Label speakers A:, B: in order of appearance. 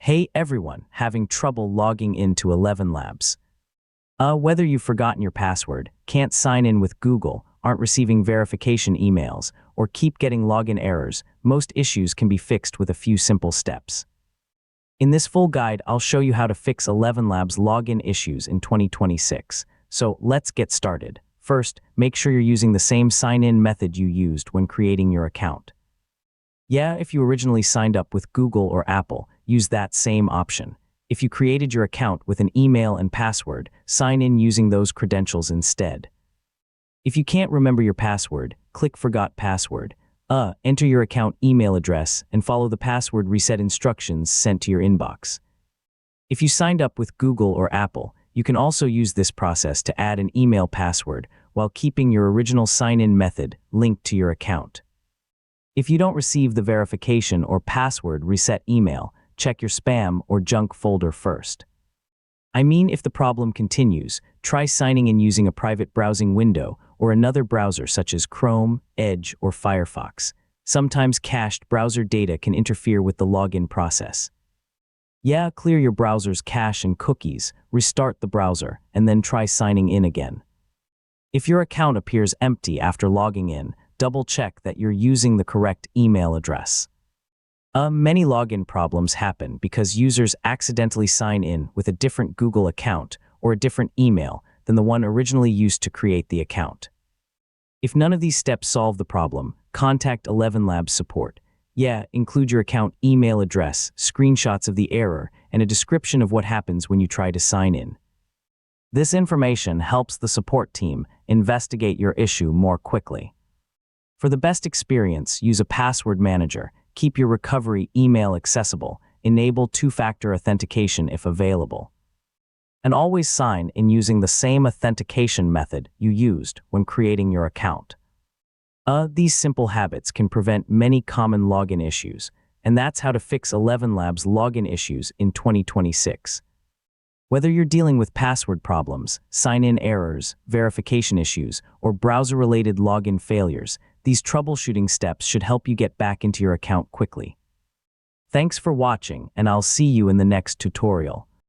A: Hey everyone, having trouble logging into ElevenLabs. Whether you've forgotten your password, can't sign in with Google, aren't receiving verification emails, or keep getting login errors, most issues can be fixed with a few simple steps. In this full guide, I'll show you how to fix ElevenLabs login issues in 2026. So let's get started. First, make sure you're using the same sign-in method you used when creating your account. If you originally signed up with Google or Apple, use that same option. If you created your account with an email and password, sign in using those credentials instead. If you can't remember your password, click Forgot Password. Enter your account email address and follow the password reset instructions sent to your inbox. If you signed up with Google or Apple, you can also use this process to add an email password while keeping your original sign-in method linked to your account. If you don't receive the verification or password reset email, check your spam or junk folder first. If the problem continues, try signing in using a private browsing window or another browser such as Chrome, Edge, or Firefox. Sometimes cached browser data can interfere with the login process. Clear your browser's cache and cookies, restart the browser, and then try signing in again. If your account appears empty after logging in, double-check that you're using the correct email address. Many login problems happen because users accidentally sign in with a different Google account or a different email than the one originally used to create the account. If none of these steps solve the problem, contact ElevenLabs support. Include your account email address, screenshots of the error, and a description of what happens when you try to sign in. This information helps the support team investigate your issue more quickly. For the best experience, use a password manager, keep your recovery email accessible, enable two-factor authentication if available, and always sign in using the same authentication method you used when creating your account. These simple habits can prevent many common login issues, and that's how to fix ElevenLabs login issues in 2026. Whether you're dealing with password problems, sign-in errors, verification issues, or browser-related login failures, these troubleshooting steps should help you get back into your account quickly. Thanks for watching, and I'll see you in the next tutorial.